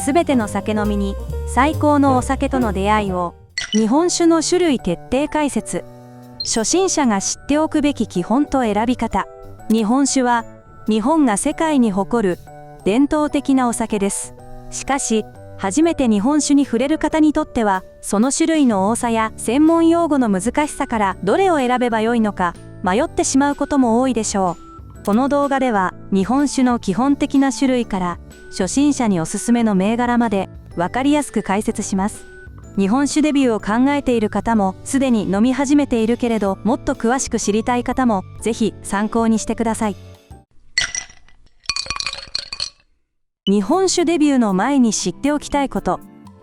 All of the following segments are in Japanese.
すべての酒飲みに最高のお酒との出会いを。日本酒の種類徹底解説。初心者が知っておくべき基本と選び方。日本酒は日本が世界に誇る伝統的なお酒です。しかし初めて日本酒に触れる方にとっては、その種類の多さや専門用語の難しさからどれを選べばよいのか迷ってしまうことも多いでしょう。この動画では日本酒の基本的な種類から初心者におすすめの銘柄まで分かりやすく解説します。日本酒デビューを考えている方も、すでに飲み始めているけれどもっと詳しく知りたい方もぜひ参考にしてください。日本酒デビューの前に知っておきたいこと。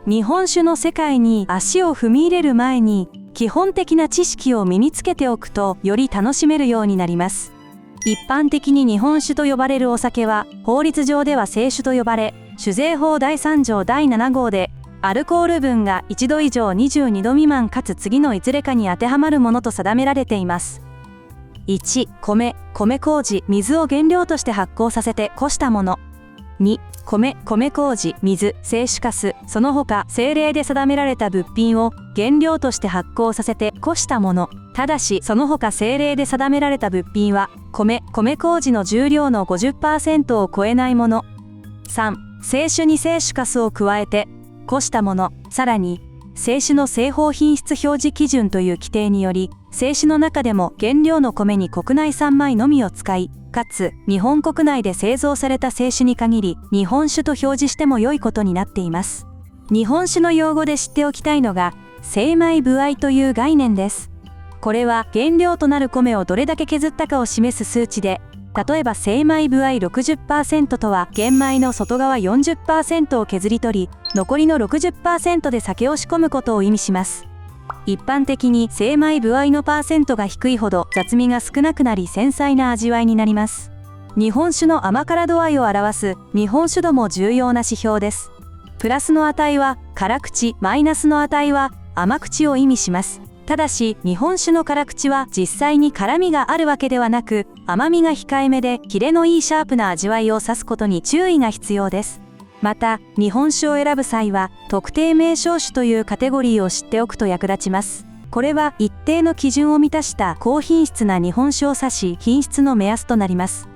日本酒の世界に足を踏み入れる前に基本的な知識を身につけておくとより楽しめるようになります。一般的に日本酒と呼ばれるお酒は法律上では清酒と呼ばれ、酒税法第3条第7号でアルコール分が1度以上22度未満かつ次のいずれかに当てはまるものと定められています。1、米麹、水を原料として発酵させてこしたもの。2、米麹、水、清酒粕、その他政令で定められた物品を原料として発酵させてこしたもの。ただしその他政令で定められた物品は米麹の重量の 50% を超えないもの。3、清酒に清酒粕を加えてこしたもの。さらに清酒の製法品質表示基準という規定により、清酒の中でも原料の米に国内産米のみを使い、かつ日本国内で製造された清酒に限り日本酒と表示しても良いことになっています。日本酒の用語で知っておきたいのが精米部合という概念です。これは原料となる米をどれだけ削ったかを示す数値で、例えば精米部合 60% とは玄米の外側 40% を削り取り、残りの 60% で酒を仕込むことを意味します。一般的に精米部合のパーセントが低いほど雑味が少なくなり繊細な味わいになります。日本酒の甘辛度合いを表す日本酒度も重要な指標です。プラスの値は辛口、マイナスの値は甘口を意味します。ただし日本酒の辛口は実際に辛みがあるわけではなく、甘みが控えめでキレのいいシャープな味わいを指すことに注意が必要です。また日本酒を選ぶ際は特定名称酒というカテゴリーを知っておくと役立ちます。これは一定の基準を満たした高品質な日本酒を指し、品質の目安となります。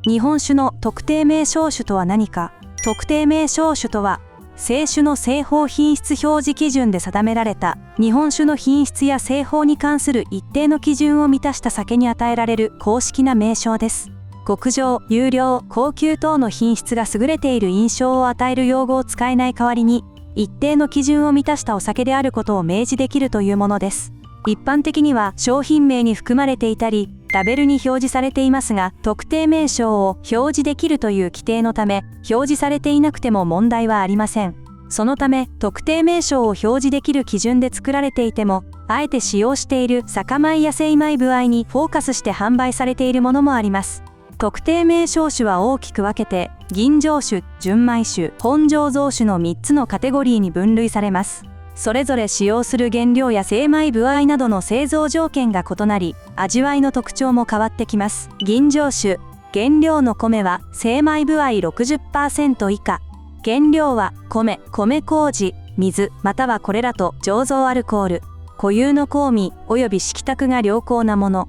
日本酒の特定名称酒とは何か。特定名称酒とは清酒の製法品質表示基準で定められた日本酒の品質や製法に関する一定の基準を満たした酒に与えられる公式な名称です。極上、優良、高級等の品質が優れている印象を与える用語を使えない代わりに、一定の基準を満たしたお酒であることを明示できるというものです。一般的には商品名に含まれていたりラベルに表示されていますが、特定名称を表示できるという規定のため表示されていなくても問題はありません。そのため特定名称を表示できる基準で作られていても、あえて使用している酒米や精米部合にフォーカスして販売されているものもあります。特定名称酒は大きく分けて吟醸酒、純米酒、本醸造酒の3つのカテゴリーに分類されます。それぞれ使用する原料や精米部合などの製造条件が異なり、味わいの特徴も変わってきます。吟醸酒、原料の米は精米部合 60% 以下。原料は米麹、水またはこれらと醸造アルコール、固有の香味及び色沢が良好なもの。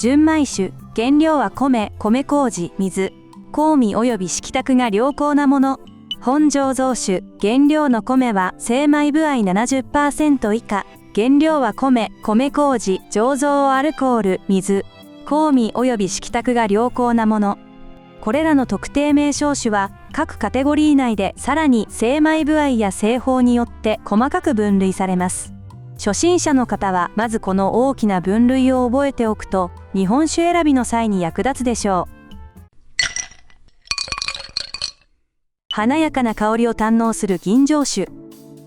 純米酒、原料は米麹、水、香味及び色沢が良好なもの。本醸造酒、原料の米は精米部合 70% 以下。原料は米麹、醸造アルコール、水、香味及び色沢が良好なもの。これらの特定名称酒は各カテゴリー内でさらに精米部合や製法によって細かく分類されます。初心者の方はまずこの大きな分類を覚えておくと日本酒選びの際に役立つでしょう。華やかな香りを堪能する吟醸酒。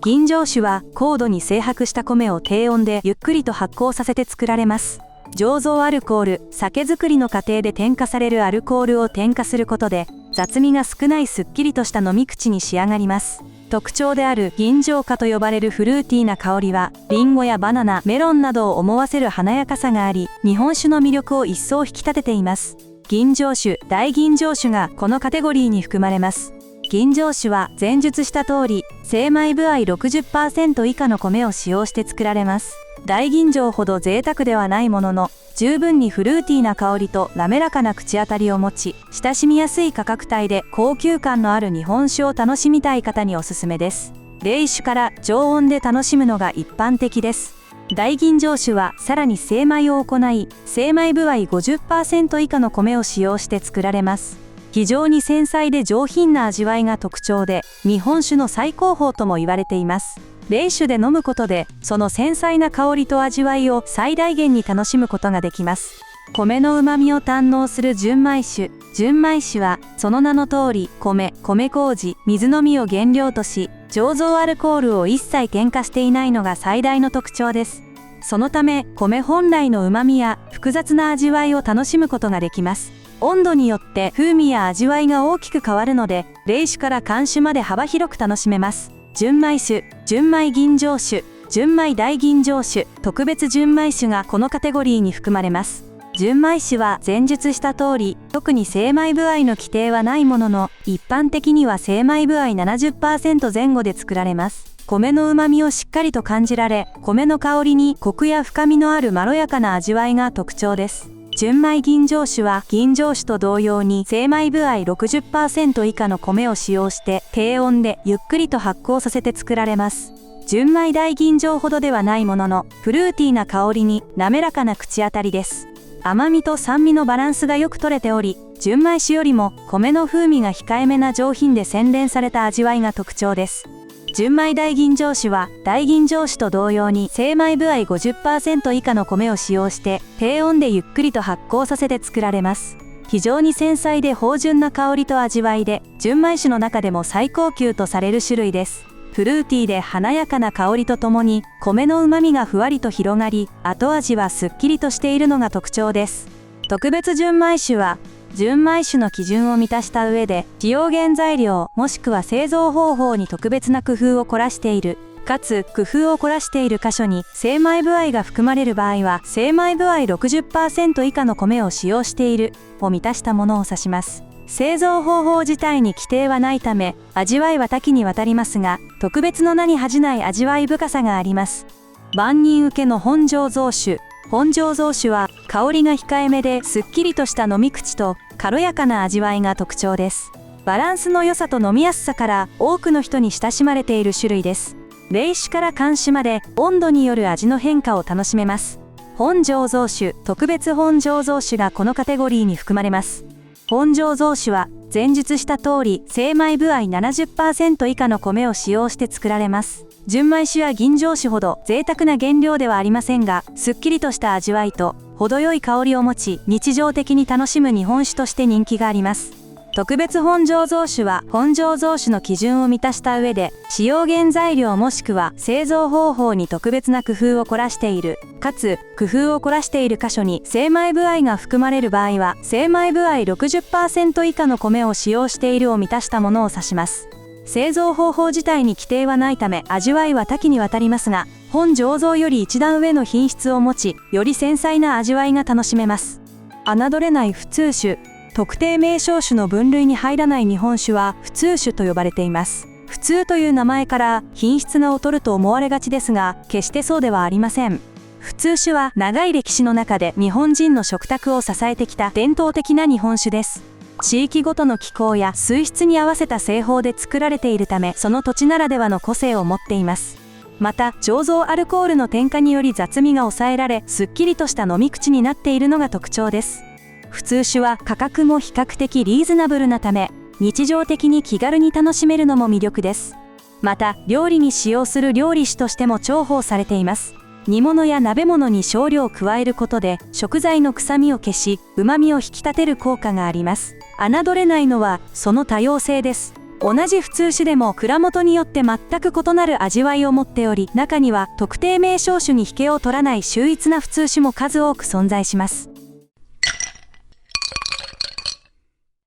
吟醸酒は高度に精白した米を低温でゆっくりと発酵させて作られます。醸造アルコール、酒造りの過程で添加されるアルコールを添加することで雑味が少ないすっきりとした飲み口に仕上がります。特徴である吟醸花と呼ばれるフルーティーな香りはリンゴやバナナ、メロンなどを思わせる華やかさがあり、日本酒の魅力を一層引き立てています。吟醸酒、大吟醸酒がこのカテゴリーに含まれます。吟醸酒は前述した通り、精米部合 60% 以下の米を使用して作られます。大吟醸ほど贅沢ではないものの、十分にフルーティーな香りと滑らかな口当たりを持ち、親しみやすい価格帯で高級感のある日本酒を楽しみたい方におすすめです。冷酒から常温で楽しむのが一般的です。大吟醸酒はさらに精米を行い、精米部合 50% 以下の米を使用して作られます。非常に繊細で上品な味わいが特徴で、日本酒の最高峰とも言われています。冷酒で飲むことで、その繊細な香りと味わいを最大限に楽しむことができます。米の旨味を堪能する純米酒。純米酒は、その名の通り、米麹、水のみを原料とし、醸造アルコールを一切添加していないのが最大の特徴です。そのため、米本来の旨味や複雑な味わいを楽しむことができます。温度によって風味や味わいが大きく変わるので、冷酒から甘酒まで幅広く楽しめます。純米酒、純米吟醸酒、純米大吟醸酒、特別純米酒がこのカテゴリーに含まれます。純米酒は前述した通り、特に精米部合の規定はないものの、一般的には精米部合 70% 前後で作られます。米の旨味をしっかりと感じられ、米の香りにコクや深みのあるまろやかな味わいが特徴です。純米吟醸酒は吟醸酒と同様に精米部合 60% 以下の米を使用して低温でゆっくりと発酵させて作られます。純米大吟醸ほどではないものの、フルーティーな香りに滑らかな口当たりです。甘みと酸味のバランスがよく取れており、純米酒よりも米の風味が控えめな上品で洗練された味わいが特徴です。純米大吟醸酒は大吟醸酒と同様に精米部合 50% 以下の米を使用して低温でゆっくりと発酵させて作られます。非常に繊細で芳醇な香りと味わいで、純米酒の中でも最高級とされる種類です。フルーティーで華やかな香りとともに米の旨味がふわりと広がり、後味はすっきりとしているのが特徴です。特別純米酒は純米酒の基準を満たした上で、使用原材料もしくは製造方法に特別な工夫を凝らしている、かつ工夫を凝らしている箇所に精米部合が含まれる場合は、精米部合 60% 以下の米を使用しているを満たしたものを指します。製造方法自体に規定はないため、味わいは多岐にわたりますが、特別の名に恥じない味わい深さがあります。万人受けの本醸造酒。本醸造酒は香りが控えめですっきりとした飲み口と軽やかな味わいが特徴です。バランスの良さと飲みやすさから多くの人に親しまれている種類です。冷酒から甘酒まで温度による味の変化を楽しめます。本醸造酒、特別本醸造酒がこのカテゴリーに含まれます。本醸造酒は前述した通り精米部合 70% 以下の米を使用して作られます。純米酒や吟醸酒ほど贅沢な原料ではありませんが、すっきりとした味わいと程よい香りを持ち、日常的に楽しむ日本酒として人気があります。特別本醸造酒は本醸造酒の基準を満たした上で、使用原材料もしくは製造方法に特別な工夫を凝らしている、かつ工夫を凝らしている箇所に精米部合が含まれる場合は、精米部合 60% 以下の米を使用しているを満たしたものを指します。製造方法自体に規定はないため、味わいは多岐にわたりますが、本醸造より一段上の品質を持ち、より繊細な味わいが楽しめます。侮れない普通酒。特定名称酒の分類に入らない日本酒は普通酒と呼ばれています。普通という名前から品質が劣ると思われがちですが、決してそうではありません。普通酒は長い歴史の中で日本人の食卓を支えてきた伝統的な日本酒です。地域ごとの気候や水質に合わせた製法で作られているため、その土地ならではの個性を持っています。また、醸造アルコールの添加により雑味が抑えられ、すっきりとした飲み口になっているのが特徴です。普通酒は価格も比較的リーズナブルなため、日常的に気軽に楽しめるのも魅力です。また、料理に使用する料理酒としても重宝されています。煮物や鍋物に少量加えることで、食材の臭みを消し、旨味を引き立てる効果があります。侮れないのは、その多様性です。同じ普通酒でも蔵元によって全く異なる味わいを持っており、中には特定名称酒に引けを取らない秀逸な普通酒も数多く存在します。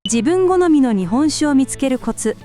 自分好みの日本酒を見つけるコツ。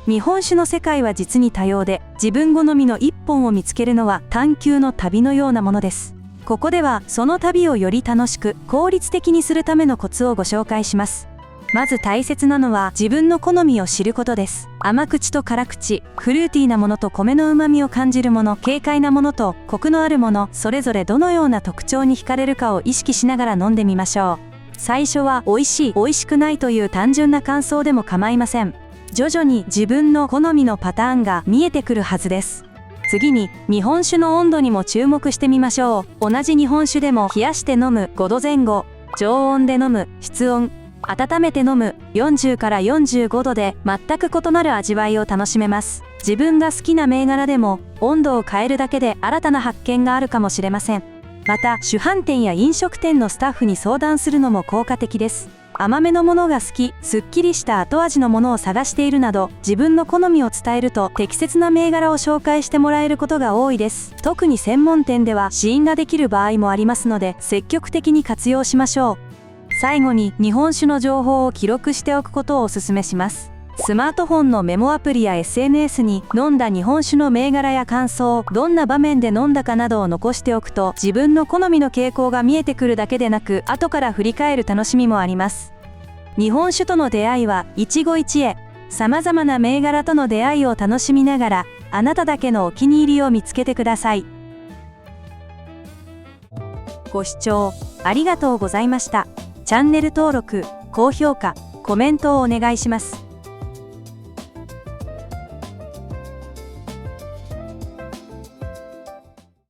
日本酒の世界は実に多様で、自分好みの一本を見つけるのは探求の旅のようなものです。ここではその旅をより楽しく効率的にするためのコツをご紹介します。まず大切なのは自分の好みを知ることです。甘口と辛口、フルーティーなものと米の旨味を感じるもの、軽快なものとコクのあるもの、それぞれどのような特徴に惹かれるかを意識しながら飲んでみましょう。最初は美味しい、美味しくないという単純な感想でも構いません。徐々に自分の好みのパターンが見えてくるはずです。次に日本酒の温度にも注目してみましょう。同じ日本酒でも冷やして飲む5度前後、常温で飲む室温、温めて飲む40から45度で全く異なる味わいを楽しめます。自分が好きな銘柄でも温度を変えるだけで新たな発見があるかもしれません。また主販店や飲食店のスタッフに相談するのも効果的です。甘めのものが好き、すっきりした後味のものを探しているなど、自分の好みを伝えると適切な銘柄を紹介してもらえることが多いです。特に専門店では試飲ができる場合もありますので、積極的に活用しましょう。最後に日本酒の情報を記録しておくことをお勧めします。スマートフォンのメモアプリや SNS に飲んだ日本酒の銘柄や感想、どんな場面で飲んだかなどを残しておくと、自分の好みの傾向が見えてくるだけでなく、後から振り返る楽しみもあります。日本酒との出会いは一期一会。様々な銘柄との出会いを楽しみながら、あなただけのお気に入りを見つけてください。ご視聴ありがとうございました。チャンネル登録、高評価、コメントをお願いします。